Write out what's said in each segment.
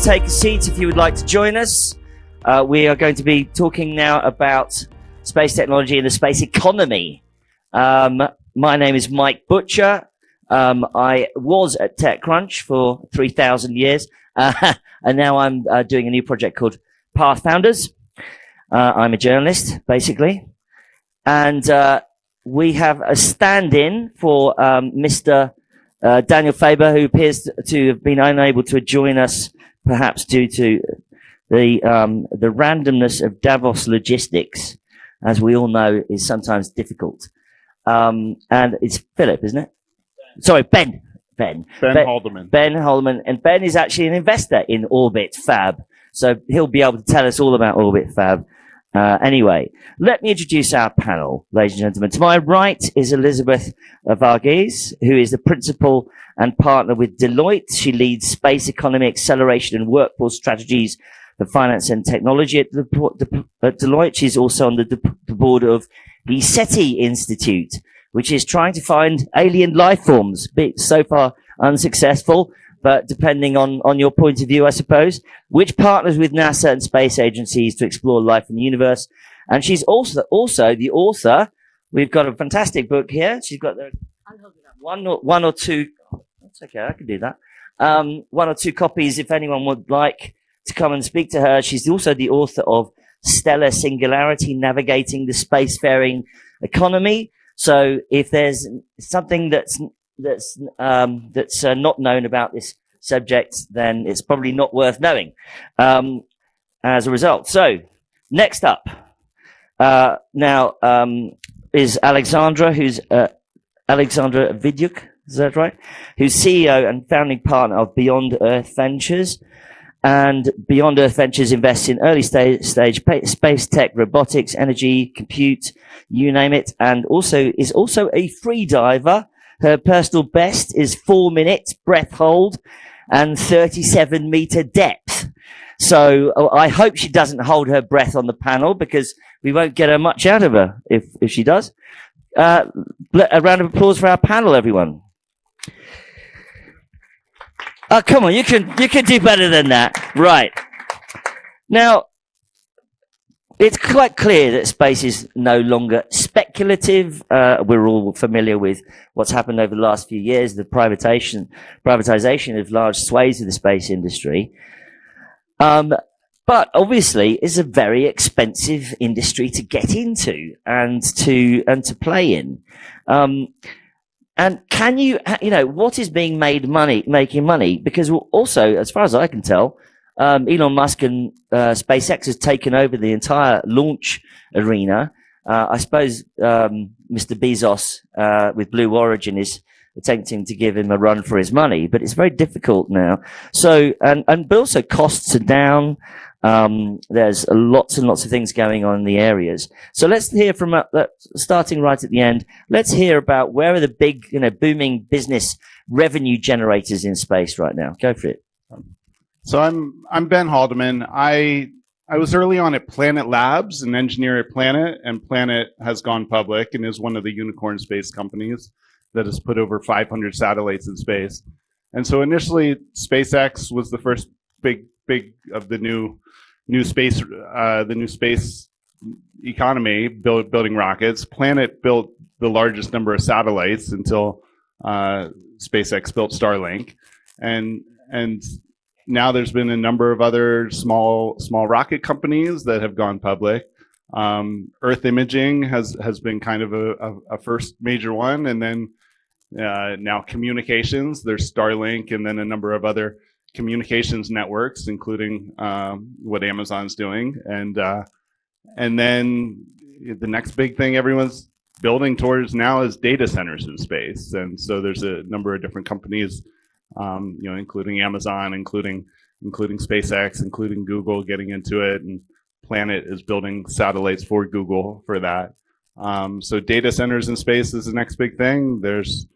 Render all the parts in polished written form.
take a seat if you would like to join us. We are going to be talking now about space technology and the space economy. My name is Mike Butcher. I was at TechCrunch for 3,000 years, and now I'm doing a new project called Path Founders. I'm a journalist, basically, and we have a stand-in for Mr. Daniel Faber, who appears to have been unable to join us, perhaps due to the randomness of Davos logistics, as we all know, is sometimes difficult. And it's Philip, isn't it? Sorry, Ben. Ben Haldeman. Ben Haldeman. And Ben is actually an investor in Orbit Fab. So he'll be able to tell us all about Orbit Fab. Anyway, let me introduce our panel, ladies and gentlemen. To my right is Elizabeth Varghese, who is the principal and partner with Deloitte. She leads space economy acceleration and workforce strategies for finance and technology at Deloitte. She's also on the board of the SETI Institute, which is trying to find alien life forms, so far unsuccessful, but depending on your point of view, I suppose, which partners with NASA and space agencies to explore life in the universe. And she's also the author. We've got a fantastic book here. She's got one or two. That's okay, I can do that. One or two copies if anyone would like to come and speak to her. She's also the author of Stellar Singularity, Navigating the Spacefaring Economy. So if there's something that's not known about this subject, then it's probably not worth knowing as a result. So next up is Alexandra, who's Alexandra Vidyuk, is that right? Who's CEO and founding partner of Beyond Earth Ventures. And Beyond Earth Ventures invests in early stage space tech, robotics, energy, compute, you name it, and is also a free diver. Her personal best is 4 minutes breath hold and 37-meter depth. So I hope she doesn't hold her breath on the panel, because we won't get her much out of her if she does. A round of applause for our panel, everyone. Oh, come on, you can do better than that. Right. Now, it's quite clear that space is no longer speculative. We're all familiar with what's happened over the last few years, the privatization of large swathes of the space industry. But obviously, it's a very expensive industry to get into and to play in. And can you know, what is being making money? Because also, as far as I can tell, Elon Musk and SpaceX has taken over the entire launch arena. I suppose Mr. Bezos with Blue Origin is attempting to give him a run for his money, but it's very difficult now. So, but also costs are down. There's lots and lots of things going on in the areas. So let's hear from starting right at the end. Let's hear about where are the big, booming business revenue generators in space right now. Go for it. So I'm Ben Haldeman. I was early on at Planet Labs, an engineer at Planet, and Planet has gone public and is one of the unicorn space companies that has put over 500 satellites in space. And so initially, SpaceX was the first big of the new space economy, building rockets. Planet built the largest number of satellites until SpaceX built Starlink, and now there's been a number of other small rocket companies that have gone public. Earth imaging has been kind of a first major one, and then now communications. There's Starlink, and then a number of other communications networks, including what Amazon's doing, and then the next big thing everyone's building towards now is data centers in space. And so there's a number of different companies, including Amazon, including SpaceX, including Google getting into it, and Planet is building satellites for Google for that. So data centers in space is the next big thing. There's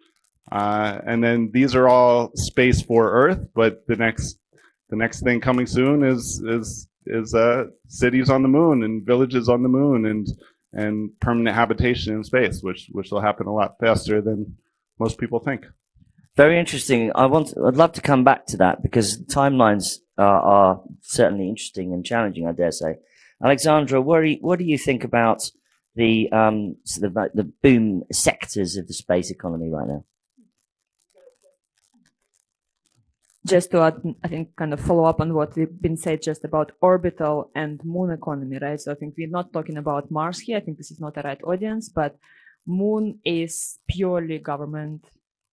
and then these are all space for Earth, but the next thing coming soon is cities on the moon and villages on the moon and permanent habitation in space, which will happen a lot faster than most people think. Very interesting. I'd love to come back to that, because timelines are certainly interesting and challenging, I dare say. Alexandra, what do you think about the the boom sectors of the space economy right now? Just to add, I think, kind of follow up on what we've been said just about orbital and moon economy, right? So I think we're not talking about Mars here. I think this is not the right audience, but moon is purely government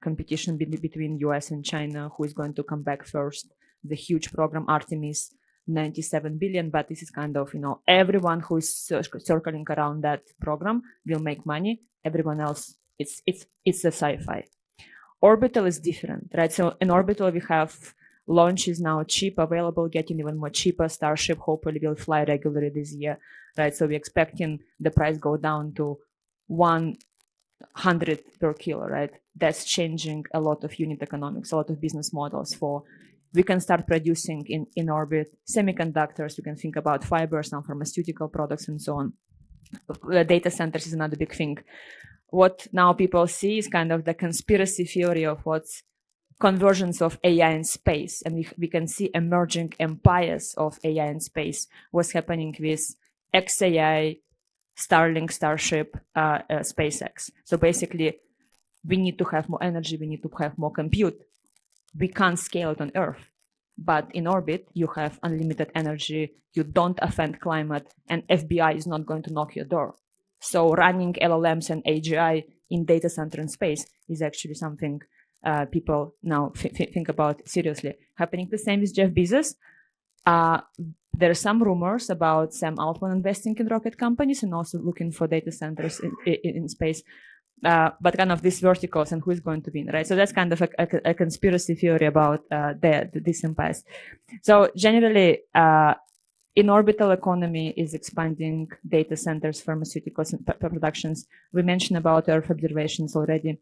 competition between US and China, who is going to come back first. The huge program Artemis, 97 billion, but this is kind of, everyone who is circling around that program will make money. Everyone else, it's a sci-fi. Orbital is different, right? So in orbital, we have launch is now cheap, available, getting even more cheaper. Starship hopefully will fly regularly this year, right? So we're expecting the price go down to 100 per kilo, right? That's changing a lot of unit economics, a lot of business models for. We can start producing in orbit semiconductors. We can think about fibers, some pharmaceutical products, and so on. Data centers is another big thing. What now people see is kind of the conspiracy theory of what's convergence of AI in space. And we can see emerging empires of AI in space. What's happening with XAI, Starlink, Starship, SpaceX. So basically, we need to have more energy. We need to have more compute. We can't scale it on Earth. But in orbit, you have unlimited energy. You don't offend climate. And FBI is not going to knock your door. So running LLMs and AGI in data center in space is actually something people now think about seriously. Happening the same with Jeff Bezos. There are some rumors about Sam Altman investing in rocket companies and also looking for data centers in space. But kind of these verticals and who is going to win, right? So that's kind of a conspiracy theory about these empires. So generally, in orbital economy is expanding data centers, pharmaceuticals, and productions. We mentioned about Earth observations already.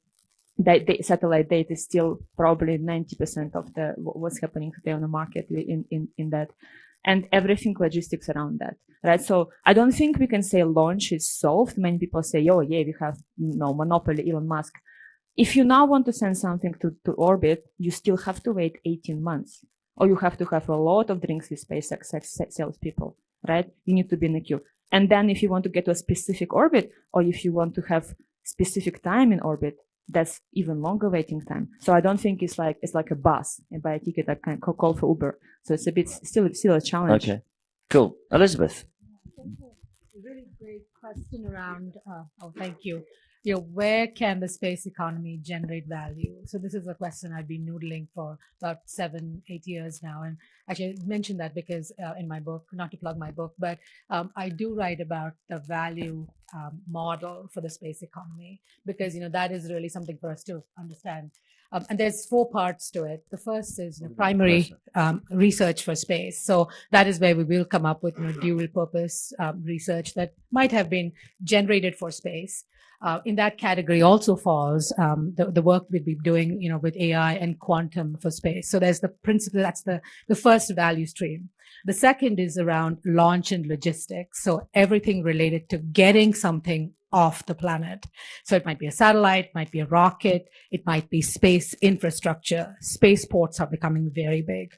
The satellite data is still probably 90% of what's happening today on the market in that. And everything logistics around that, right? So I don't think we can say launch is solved. Many people say, oh yeah, we have no monopoly, Elon Musk. If you now want to send something to orbit, you still have to wait 18 months. Or you have to have a lot of drinks with SpaceX salespeople, right? You need to be in the queue. And then if you want to get to a specific orbit, or if you want to have specific time in orbit, that's even longer waiting time. So I don't think it's like a bus and buy a ticket. I can call for Uber. So it's a bit still a challenge. Okay, cool. Elizabeth. Really great question around. Thank you. Where can the space economy generate value? So this is a question I've been noodling for about 7-8 years now. And actually I mentioned that because in my book, not to plug my book, but I do write about the value model for the space economy, because, that is really something for us to understand. And there's 4 parts to it. The first is primary research for space. So that is where we will come up with dual purpose research that might have been generated for space. In that category also falls the work we'd be doing, with AI and quantum for space. So there's the principle, that's the first value stream. The second is around launch and logistics. So everything related to getting something off the planet. So it might be a satellite, it might be a rocket, it might be space infrastructure. Spaceports are becoming very big.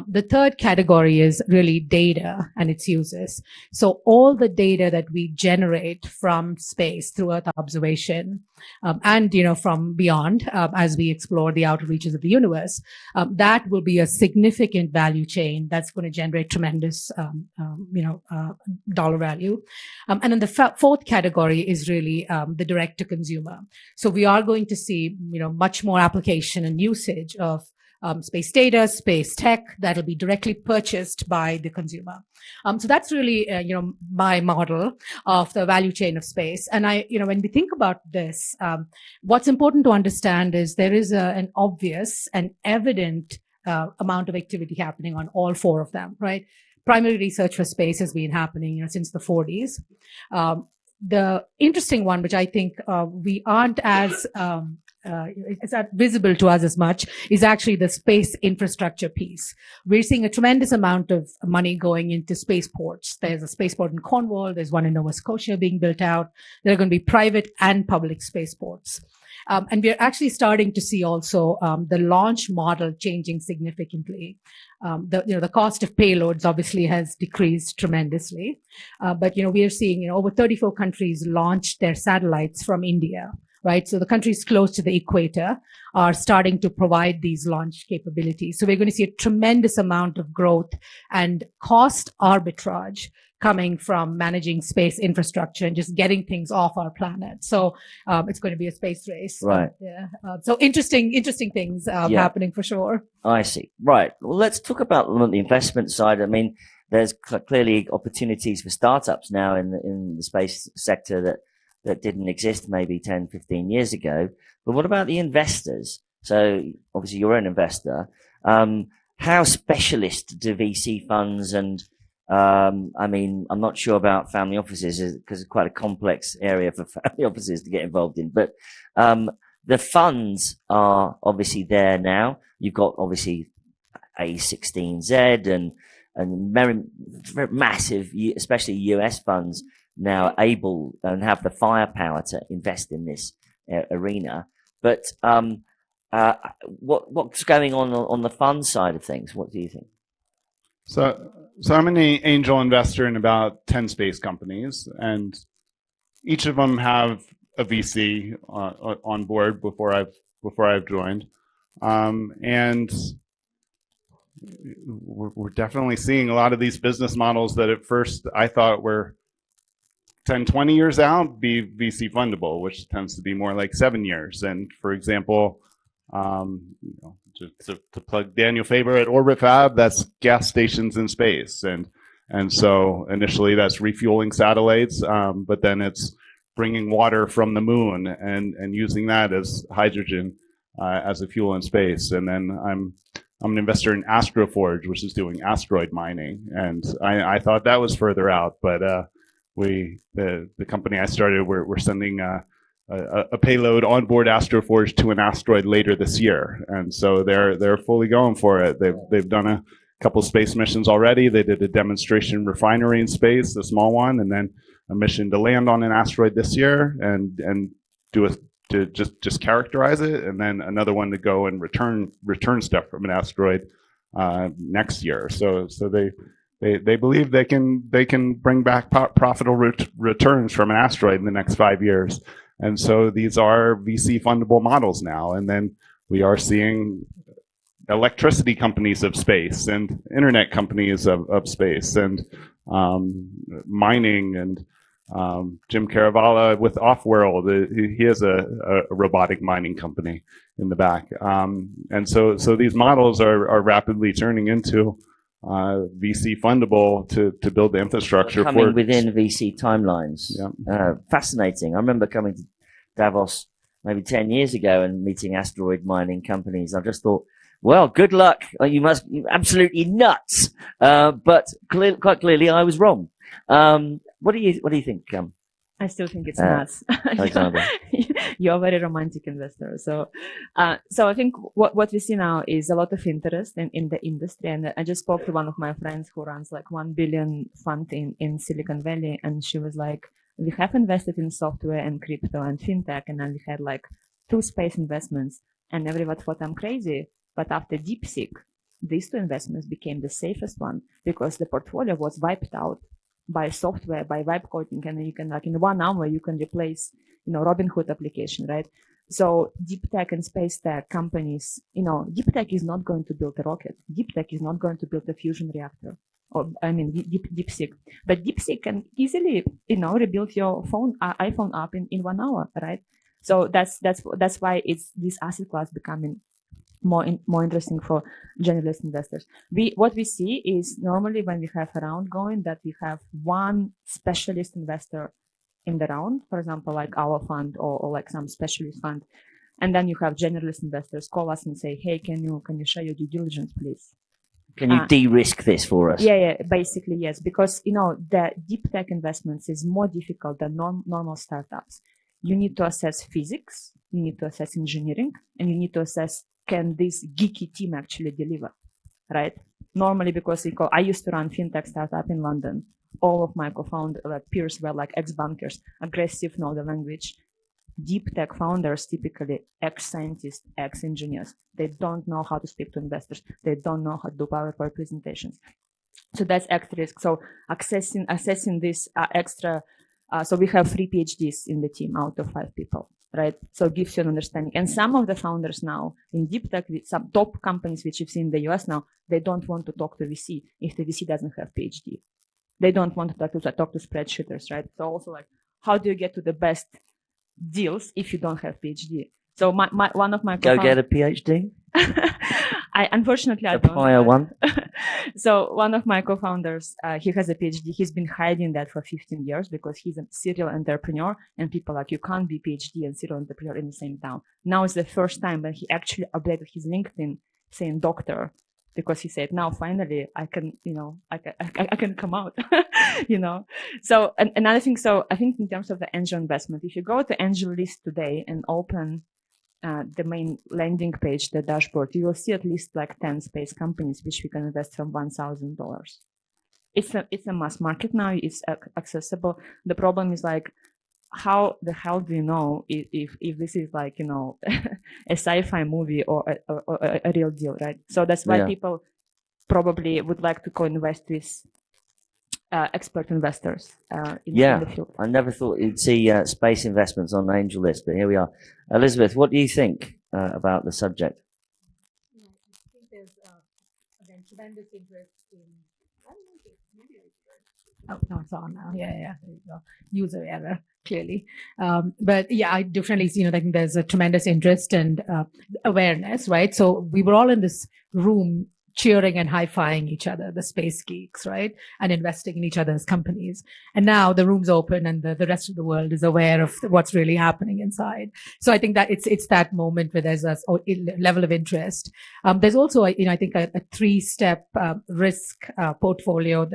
The third category is really data and its uses. So all the data that we generate from space through Earth observation and from beyond, as we explore the outer reaches of the universe, that will be a significant value chain that's going to generate tremendous, dollar value. And then the fourth category is really the direct to consumer. So we are going to see much more application and usage of space data, space tech that'll be directly purchased by the consumer. So that's really, my model of the value chain of space. And when we think about this, what's important to understand is there is an obvious and evident amount of activity happening on all 4 of them, right? Primary research for space has been happening, since the 40s. The interesting one, which I think we aren't as it's not visible to us as much, is actually the space infrastructure piece. We're seeing a tremendous amount of money going into spaceports. There's a spaceport in Cornwall. There's one in Nova Scotia being built out. There are going to be private and public spaceports. And we're actually starting to see also the launch model changing significantly. The cost of payloads obviously has decreased tremendously, but we are seeing over 34 countries launch their satellites from India. Right. So the countries close to the equator are starting to provide these launch capabilities. So we're going to see a tremendous amount of growth and cost arbitrage coming from managing space infrastructure and just getting things off our planet. So it's going to be a space race. Right. So interesting things happening for sure. I see. Right. Well, let's talk about the investment side. I mean, there's clearly opportunities for startups now in the space sector that didn't exist maybe 10, 15 years ago. But what about the investors? So obviously you're an investor. How specialist do VC funds and, I mean, I'm not sure about family offices because it's quite a complex area for family offices to get involved in, but, the funds are obviously there now. You've got obviously A16Z and very, very massive, especially US funds now able and have the firepower to invest in this arena. But what's going on the fund side of things? What do you think? So I'm an angel investor in about 10 space companies, and each of them have a VC on board before I've joined, and we're definitely seeing a lot of these business models that at first I thought were 10, 20 years out be VC fundable, which tends to be more like 7 years. And for example, to plug Daniel Faber at Orbit Fab, that's gas stations in space. And so initially that's refueling satellites, but then it's bringing water from the moon and using that as hydrogen as a fuel in space. And then I'm an investor in Astroforge, which is doing asteroid mining. And I thought that was further out, but the company I started, we're sending a payload on board Astroforge to an asteroid later this year, and so they're fully going for it. They've done a couple space missions already. They did a demonstration refinery in space, a small one, and then a mission to land on an asteroid this year and to just characterize it, and then another one to go and return stuff from an asteroid next year. So they believe they can bring back profitable returns from an asteroid in the next 5 years. And so these are VC fundable models now. And then we are seeing electricity companies of space and internet companies of space and mining and Jim Caravala with Offworld. He has a robotic mining company in the back. And so these models are rapidly turning into VC fundable to build the infrastructure coming within VC timelines. Yeah. Fascinating. I remember coming to Davos maybe 10 years ago and meeting asteroid mining companies. I just thought, well, good luck. You must be absolutely nuts. But quite clearly I was wrong. What do you think? I still think it's nuts. Alexander. You're a very romantic investor. So I think what we see now is a lot of interest in the industry. And I just spoke to one of my friends who runs like 1 billion fund in Silicon Valley. And she was like, we have invested in software and crypto and fintech. And then we had like 2 space investments and everyone thought I'm crazy. But after DeepSeek, these 2 investments became the safest one because the portfolio was wiped out by software, by vibe coding, and you can, like in 1 hour, you can replace, Robinhood application, right? So deep tech and space tech companies, deep tech is not going to build a rocket. Deep tech is not going to build a fusion reactor. DeepSeek. But DeepSeek can easily, rebuild your iPhone app in 1 hour, right? So that's why it's this asset class becoming more interesting for generalist investors. What we see is normally when we have a round going that we have one specialist investor in the round, for example, like our fund or like some specialist fund. And then you have generalist investors call us and say, hey, can you share your due diligence, please? Can you de-risk this for us? Yeah, basically, yes. Because, the deep tech investments is more difficult than normal startups. You need to assess physics, you need to assess engineering, and you need to assess can this geeky team actually deliver, right? Normally, because I used to run fintech startup in London. All of my co-founder peers were like ex-bankers, aggressive, know the language. deep tech founders, typically ex-scientists, ex-engineers. They don't know how to speak to investors. They don't know how to do PowerPoint presentations. So that's extra risk. So assessing this extra, so we have 3 PhDs in the team out of 5 people, right? So it gives you an understanding. And some of the founders now in deep tech, some top companies which you've seen in the US now, they don't want to talk to VC if the VC doesn't have PhD. They don't want to talk to spreadsheeters, right? So also like, how do you get to the best deals if you don't have PhD? So one of my Go get a PhD. Unfortunately, I Apply don't. one. So one of my co-founders, he has a PhD. He's been hiding that for 15 years because he's a serial entrepreneur, and people are like, you can't be PhD and serial entrepreneur in the same town. Now is the first time when he actually updated his LinkedIn saying doctor, because he said, now finally I can, I can come out, So another thing, so I think in terms of the angel investment, if you go to Angel List today and open the main landing page, the dashboard, you will see at least like 10 space companies which we can invest from $1,000. It's a mass market now. It's accessible. The problem is like, how the hell do you know if this is like, a sci-fi movie or a real deal, right? So that's why people probably would like to co-invest with expert investors in the field. I never thought you'd see space investments on the angel list, but here we are. Elizabeth, what do you think about the subject? I think there's again tremendous interest in. I don't know, maybe oh no, it's on now. Yeah, there you go. User error, clearly. But yeah, I definitely see. I think there's a tremendous interest and awareness, right? So we were all in this room cheering and high-fiving each other, the space geeks, right? And investing in each other's companies. And now the room's open and the rest of the world is aware of what's really happening inside. So I think that it's that moment where there's a level of interest. There's also, I think a 3-step risk portfolio,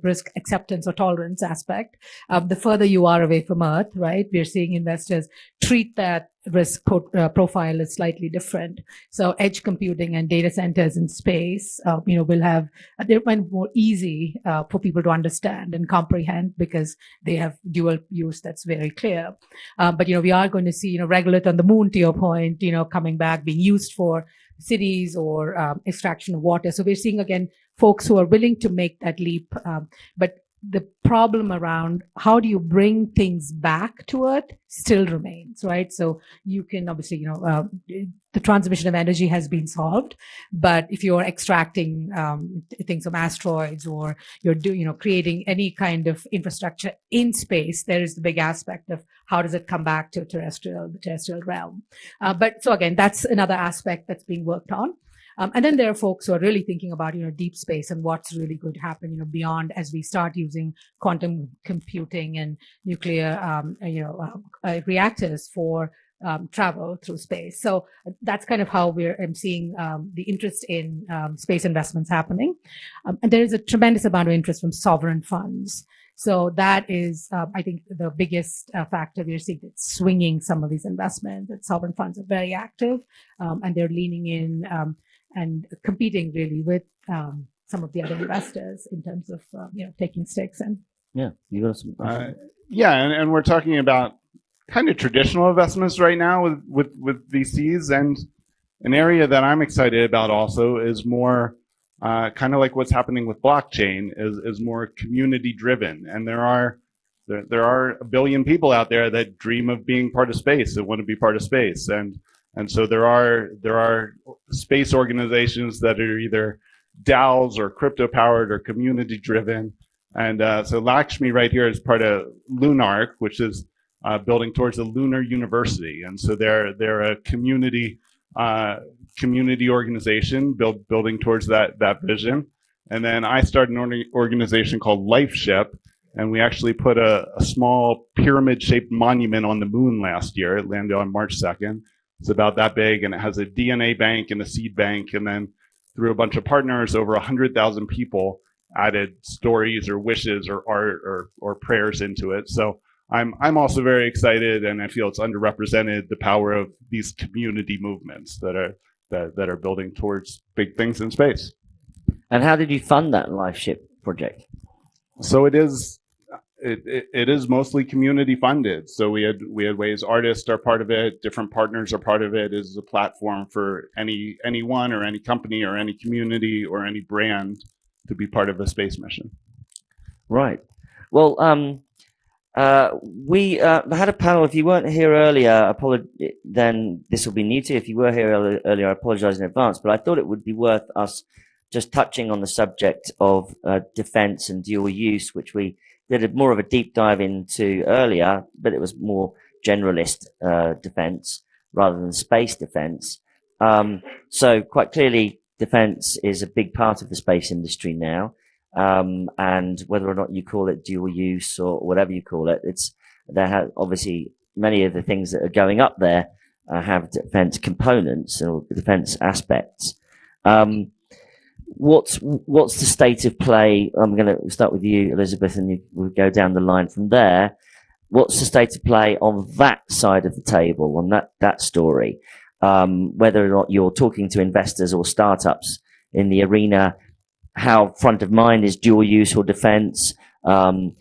risk acceptance or tolerance aspect. The further you are away from Earth, right? We're seeing investors treat that risk profile is slightly different. So edge computing and data centers in space, will have, they're more easy for people to understand and comprehend because they have dual use that's very clear. But, we are going to see, regolith on the moon, to your point, coming back, being used for cities or extraction of water. So we're seeing, again, folks who are willing to make that leap. But the problem around how do you bring things back to Earth still remains, right? So you can obviously, the transmission of energy has been solved, but if you're extracting things from asteroids or you're creating any kind of infrastructure in space, there is the big aspect of how does it come back to the terrestrial realm. But so again, that's another aspect that's being worked on. And then there are folks who are really thinking about, deep space and what's really going to happen, beyond as we start using quantum computing and nuclear, reactors for travel through space. So that's kind of how I'm seeing the interest in space investments happening. And there is a tremendous amount of interest from sovereign funds. So that is, I think, the biggest factor we're seeing that's swinging some of these investments. That sovereign funds are very active and they're leaning in and competing really with some of the other investors in terms of taking stakes in. Yeah, you got some. And we're talking about kind of traditional investments right now with VCs, and an area that I'm excited about also is more kind of like what's happening with blockchain is more community driven, and there are a billion people out there that dream of being part of space, that want to be part of space, and so there are space organizations that are either DAOs or crypto powered or community driven. And so Lakshmi right here is part of Lunark, which is building towards a lunar university. And so they're a community organization building towards that vision. And then I started an organization called LifeShip, and we actually put a small pyramid shaped monument on the moon last year. It landed on March 2nd. It's about that big, and it has a DNA bank and a seed bank, and then through a bunch of partners, over 100,000 people added stories or wishes or art or prayers into it. So I'm also very excited, and I feel it's underrepresented, the power of these community movements that are building towards big things in space. And how did you fund that LifeShip project? So it is it is mostly community funded. So we had ways artists are part of it, different partners are part of it. It is a platform for anyone or any company or any community or any brand to be part of a space mission. Right. Well, we had a panel. If you weren't here earlier, then this will be new to you. If you were here earlier, I apologize in advance, but I thought it would be worth us just touching on the subject of defense and dual use, which we did more of a deep dive into earlier, but it was more generalist defense rather than space defense. So quite clearly, defense is a big part of the space industry now. And whether or not you call it dual use or whatever you call it, obviously many of the things that are going up there have defense components or defense aspects. What's the state of play? I'm going to start with you, Elizabeth, and we'll go down the line from there. What's the state of play on that side of the table, on that story? Whether or not you're talking to investors or startups in the arena, how front of mind is dual use or defense? What's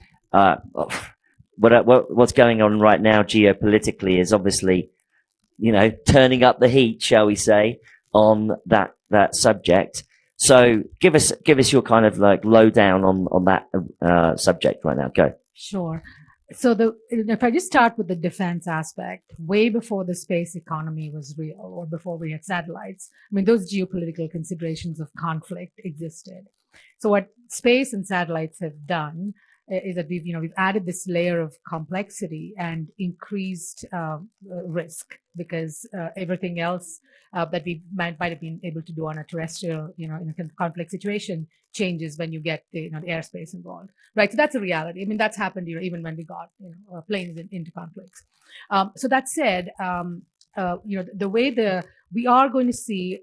going on right now geopolitically is obviously, turning up the heat, shall we say, on that subject. So give us your kind of like lowdown on that subject right now. Go. Sure. So if I just start with the defense aspect, way before the space economy was real or before we had satellites, I mean, those geopolitical considerations of conflict existed. So what space and satellites have done is that we've added this layer of complexity and increased risk, because everything else that we might have been able to do on a terrestrial, in a conflict situation changes when you get the airspace involved, right? So that's a reality. I mean, that's happened even when we got planes into conflicts. So that said, the way we are going to see,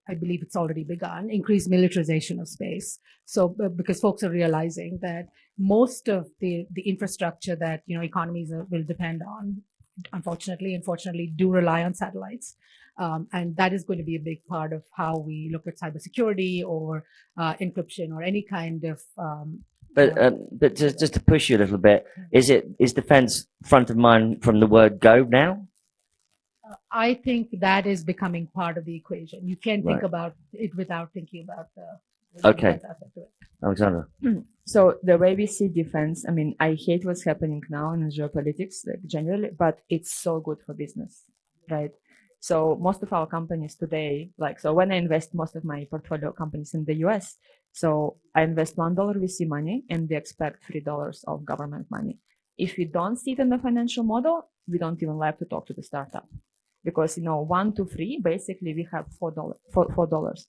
I believe it's already begun, increased militarization of space. So because folks are realizing that most of the infrastructure that economies will depend on, unfortunately, do rely on satellites. And that is going to be a big part of how we look at cybersecurity or encryption or any kind of. But just to push you a little bit, is defense front of mind from the word go now? I think that is becoming part of the equation. You can't think about it without thinking about the okay. Aspect of it. Alexandra. So the way we see defense, I mean, I hate what's happening now in geopolitics, like generally, but it's so good for business, right? So most of our companies today, so when I invest most of my portfolio companies in the US, so I invest $1 VC money and we expect $3 of government money. If we don't see it in the financial model, we don't even like to talk to the startup. Because, 1 to 3, basically we have $4.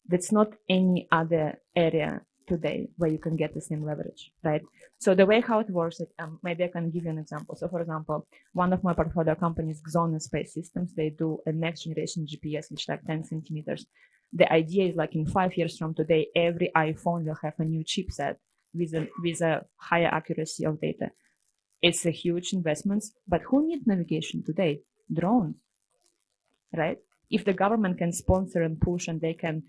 That's not any other area today where you can get the same leverage, right? So the way how it works, maybe I can give you an example. So for example, one of my portfolio companies, Xon Space Systems, they do a next generation GPS, which is like 10 centimeters. The idea is like in 5 years from today, every iPhone will have a new chipset with a higher accuracy of data. It's a huge investment, but who needs navigation today? Drones, right? If the government can sponsor and push and they can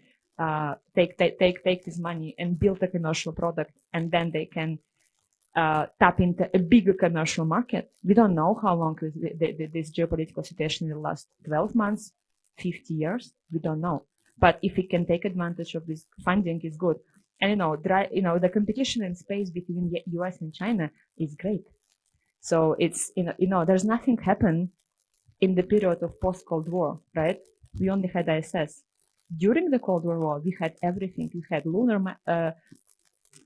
take this money and build a commercial product, and then they can tap into a bigger commercial market. We don't know how long this geopolitical situation will last. 12 months, 50 years, we don't know. But if we can take advantage of this funding, is good. And the competition in space between US and China is great. So it's there's nothing happened in the period of post-Cold War, right? We only had ISS. During the Cold War, we had everything. We had lunar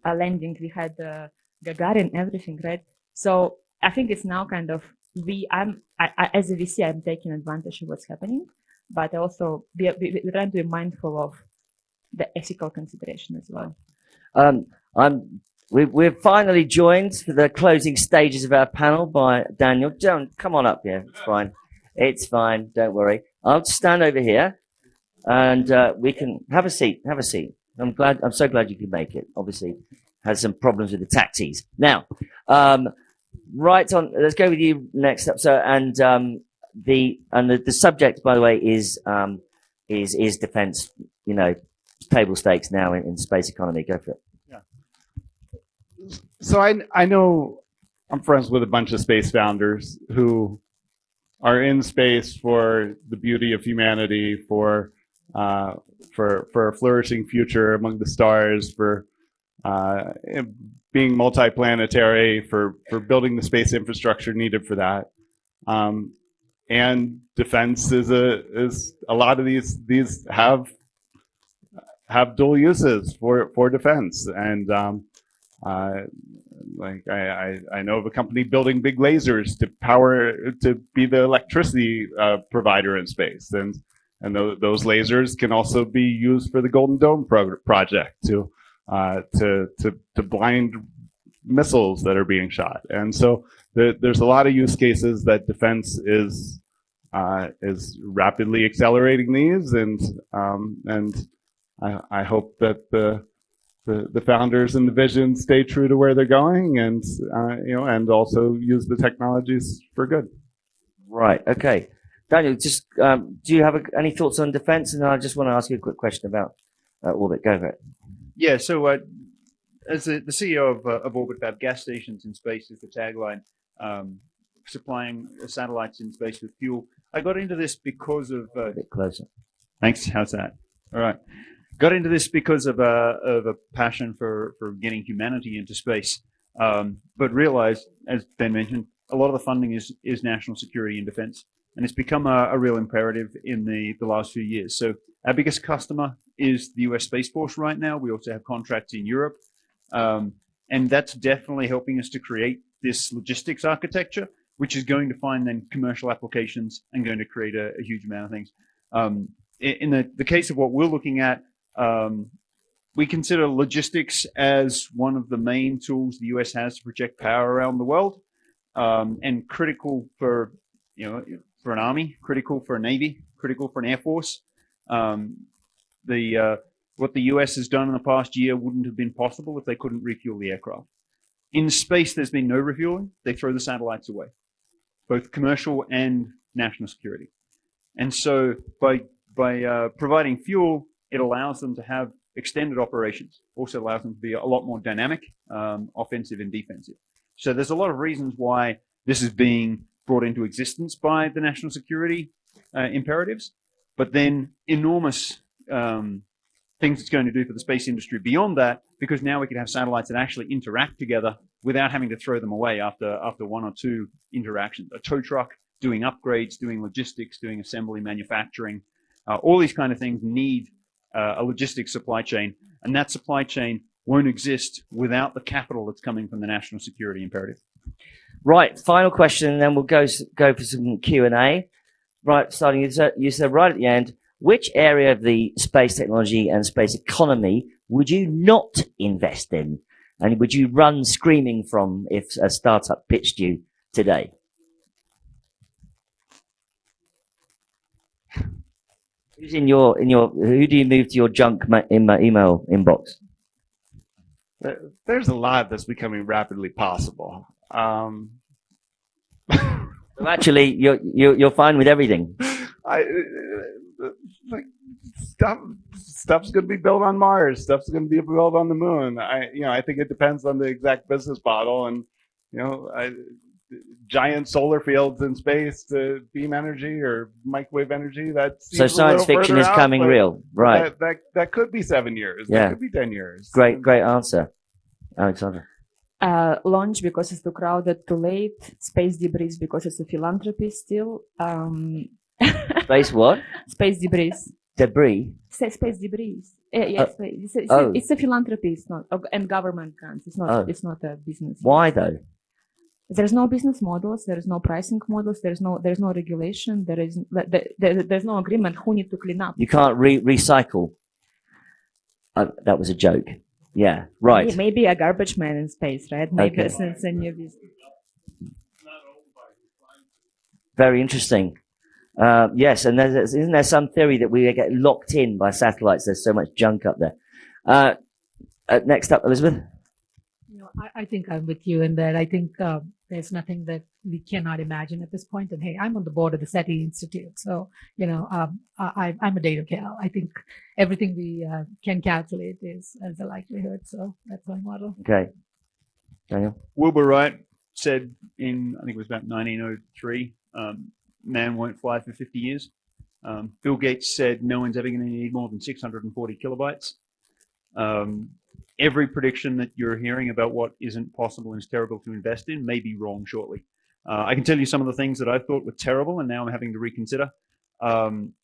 landing, we had Gagarin, everything, right? So I think it's now kind of as a VC, I'm taking advantage of what's happening, but also we're trying to be mindful of the ethical consideration as well. We're finally joined for the closing stages of our panel by Daniel. Don't come on up here. It's fine. It's fine. Don't worry. I'll stand over here, and we can have a seat. Have a seat. I'm so glad you could make it. Obviously, had some problems with the taxis. Now, right on. Let's go with you next up. So, the subject, by the way, is defense. Table stakes now in space economy. Go for it. So I know I'm friends with a bunch of space founders who are in space for the beauty of humanity, for a flourishing future among the stars, for being multiplanetary, for building the space infrastructure needed for that. And defense is a lot of these have dual uses for defense. And like I know of a company building big lasers to be the electricity provider in space, and those lasers can also be used for the Golden Dome project to blind missiles that are being shot. And so there's a lot of use cases that defense is rapidly accelerating these, and I hope that the founders and the vision stay true to where they're going, and and also use the technologies for good. Right. Okay. Daniel, just do you have any thoughts on defense? And then I just want to ask you a quick question about orbit. Go for it. Yeah. So as the CEO of Orbit Fab, gas stations in space is the tagline. Supplying satellites in space with fuel. I got into this because of A bit closer. Thanks. How's that? All right. Got into this because of a passion for getting humanity into space, but realized, as Ben mentioned, a lot of the funding is national security and defense, and it's become a real imperative in the last few years. So our biggest customer is the US Space Force right now. We also have contracts in Europe, and that's definitely helping us to create this logistics architecture, which is going to find then commercial applications and going to create a huge amount of things. In the case of what we're looking at, we consider logistics as one of the main tools the US has to project power around the world, and critical for for an army, critical for a navy, critical for an air force. What the US has done in the past year wouldn't have been possible if they couldn't refuel the aircraft. In space, there's been no refueling. They throw the satellites away, both commercial and national security. And so by providing fuel, it allows them to have extended operations. Also allows them to be a lot more dynamic, offensive and defensive. So there's a lot of reasons why this is being brought into existence by the national security imperatives, but then enormous things it's going to do for the space industry beyond that, because now we can have satellites that actually interact together without having to throw them away after one or two interactions. A tow truck doing upgrades, doing logistics, doing assembly, manufacturing, all these kind of things need a logistics supply chain, and that supply chain won't exist without the capital that's coming from the national security imperative. Right. Final question, and then we'll go for some Q&A. Right. Starting, you said right at the end, which area of the space technology and space economy would you not invest in? And would you run screaming from if a startup pitched you today? Who's who do you move to your junk email inbox? There's a lot that's becoming rapidly possible. Actually, you're fine with everything. Stuff's going to be built on Mars. Stuff's going to be built on the moon. I think it depends on the exact business model, and giant solar fields in space to beam energy or microwave energy. So science fiction is coming real, right? That could be 7 years. Yeah. That could be 10 years. Great answer, Alexandra. Launch because it's too crowded, too late. Space debris because it's a philanthropy still. Space what? Space debris. Debris. Space debris. It's a philanthropy. It's not, and government grants. It's not. It's not a business. Why though? There's no business models. There is no pricing models. There's no regulation. There's no agreement who need to clean up. You can't recycle. That was a joke. Yeah, right. Maybe a garbage man in space, right? Maybe it's a new business. Very interesting. Yes, and isn't there some theory that we get locked in by satellites? There's so much junk up there. Next up, Elizabeth. I think I'm with you in that. I think there's nothing that we cannot imagine at this point. And hey, I'm on the board of the SETI Institute, so I'm a data cal. I think everything we can calculate is as a likelihood. So that's my model. Okay, Daniel? Wilbur Wright said in, I think it was about 1903, man won't fly for 50 years. Bill Gates said no one's ever going to need more than 640 kilobytes. Every prediction that you're hearing about what isn't possible and is terrible to invest in may be wrong shortly. I can tell you some of the things that I thought were terrible and now I'm having to reconsider.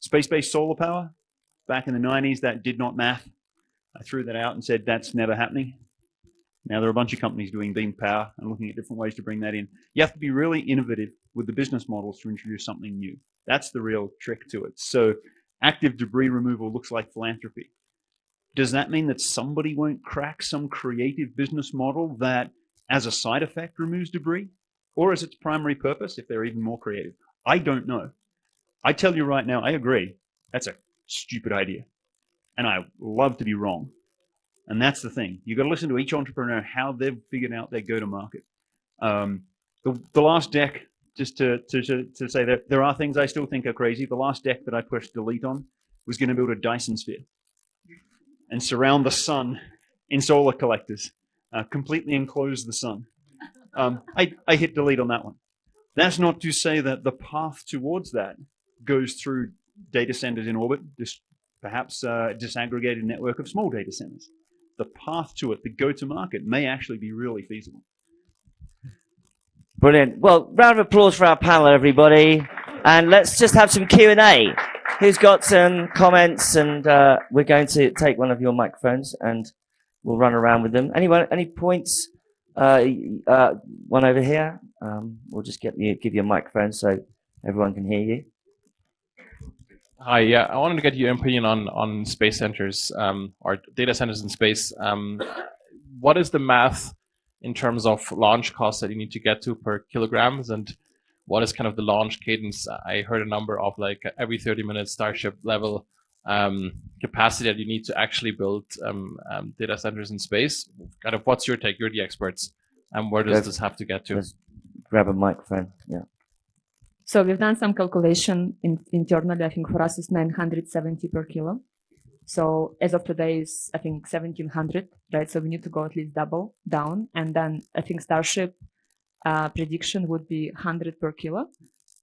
Space-based solar power, back in the 90s, that did not math. I threw that out and said that's never happening. Now there are a bunch of companies doing beam power and looking at different ways to bring that in. You have to be really innovative with the business models to introduce something new. That's the real trick to it. So active debris removal looks like philanthropy. Does that mean that somebody won't crack some creative business model that, as a side effect, removes debris? Or as its primary purpose, if they're even more creative? I don't know. I tell you right now, I agree. That's a stupid idea. And I love to be wrong. And that's the thing. You've got to listen to each entrepreneur, how they've figured out their go-to-market. The last deck, just to say that there are things I still think are crazy. The last deck that I pushed delete on was going to build a Dyson sphere and surround the sun in solar collectors, completely enclose the sun. I hit delete on that one. That's not to say that the path towards that goes through data centers in orbit, perhaps a disaggregated network of small data centers. The path to it, the go-to-market, may actually be really feasible. Brilliant. Well, round of applause for our panel, everybody. And let's just have some Q&A. Who's got some comments? And we're going to take one of your microphones and we'll run around with them. Anyone, any points? One over here. We'll just give you a microphone so everyone can hear you. Hi, yeah, I wanted to get your opinion on space centers or data centers in space. What is the math in terms of launch costs that you need to get to per kilograms, and what is kind of the launch cadence? I heard a number of like every 30 minutes Starship level capacity that you need to actually build data centers in space. Kind of what's your take? You're the experts. And where does this have to get to? Let's grab a microphone, yeah. So we've done some calculation internally. I think for us it's 970 per kilo. So as of today is, I think, 1700, right? So we need to go at least double down. And then I think Starship prediction would be 100 per kilo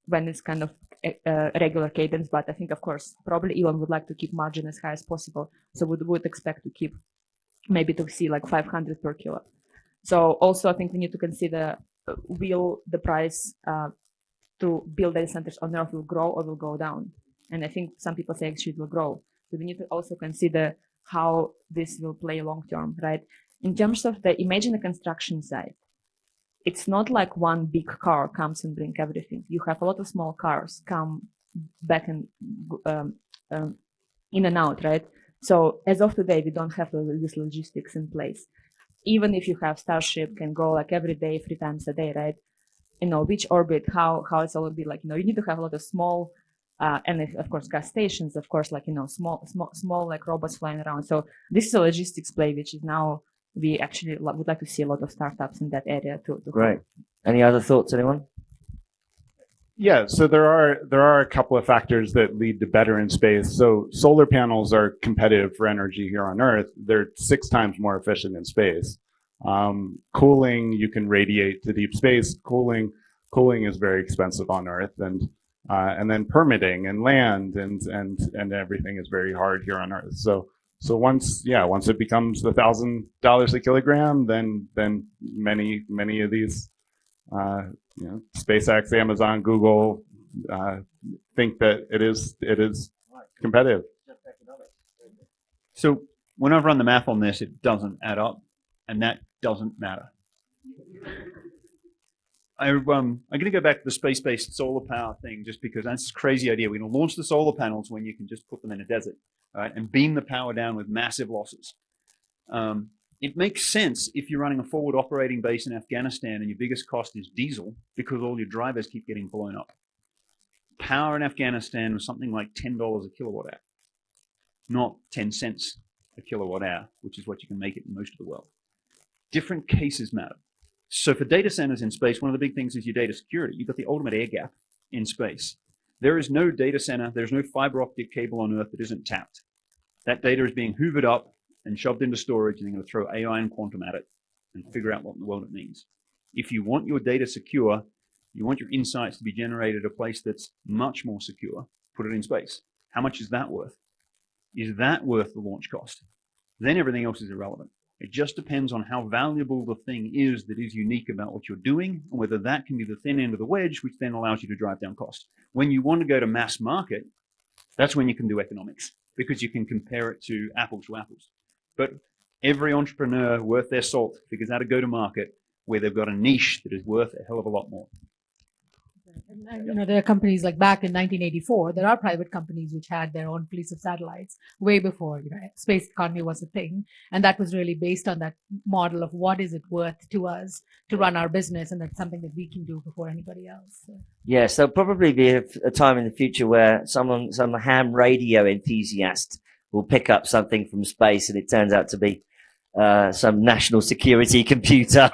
when it's kind of a regular cadence. But I think, of course, probably Elon would like to keep margin as high as possible. So we would expect to keep maybe to see like 500 per kilo. So also I think we need to consider, will the price to build data centers on Earth will grow or will go down? And I think some people say actually it will grow. So we need to also consider how this will play long term, right? In terms of imagine the construction site. It's not like one big car comes and brings everything. You have a lot of small cars come back and in and out, right? So as of today, we don't have this logistics in place. Even if you have Starship can go like every day, 3 times a day, right? You know, which orbit, how it's all be like, you know, you need to have a lot of small, and of course, gas stations, of course, like, you know, small like robots flying around. So this is a logistics play, which is now we actually would like to see a lot of startups in that area too. Great. Any other thoughts, anyone? Yeah, so there are a couple of factors that lead to better in space. So solar panels are competitive for energy here on Earth. They're 6 times more efficient in space. Cooling, you can radiate to deep space. Cooling is very expensive on Earth, and then permitting and land and everything is very hard here on Earth. So once it becomes $1,000 a kilogram, then many of these SpaceX, Amazon, Google think that it is competitive. So when I've run the math on this, it doesn't add up, and that doesn't matter. I'm going to go back to the space-based solar power thing, just because that's a crazy idea. We're going to launch the solar panels when you can just put them in a desert, right, and beam the power down with massive losses. It makes sense if you're running a forward operating base in Afghanistan and your biggest cost is diesel because all your drivers keep getting blown up. Power in Afghanistan was something like $10 a kilowatt hour, not 10 cents a kilowatt hour, which is what you can make it in most of the world. Different cases matter. So for data centers in space, one of the big things is your data security. You've got the ultimate air gap in space. There is no data center, there's no fiber optic cable on Earth that isn't tapped. That data is being hoovered up and shoved into storage, and they're going to throw AI and quantum at it. and figure out what in the world it means. If you want your data secure, you want your insights to be generated at a place that's much more secure, put it in space. How much is that worth? Is that worth the launch cost? Then everything else is irrelevant. It just depends on how valuable the thing is that is unique about what you're doing, and whether that can be the thin end of the wedge, which then allows you to drive down cost. When you want to go to mass market, that's when you can do economics, because you can compare it to apples. But every entrepreneur worth their salt figures out a go-to-market where they've got a niche that is worth a hell of a lot more. And, there are companies like back in 1984, there are private companies which had their own fleets of satellites way before, space economy was a thing. And that was really based on that model of what is it worth to us to run our business. And that's something that we can do before anybody else. So. Yes, there'll probably be a time in the future where some ham radio enthusiast will pick up something from space and it turns out to be some national security computer.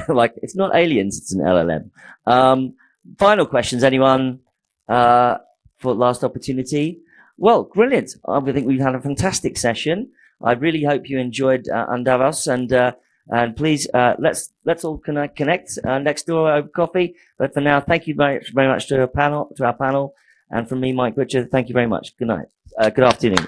Like, it's not aliens, it's an LLM. Final questions, anyone, for last opportunity? Well, brilliant. I think we've had a fantastic session. I really hope you enjoyed unDavos, and please let's all connect next door over coffee. But for now, thank you very much to our panel, and from me, Mike Butcher, thank you very much. Good night. Good afternoon.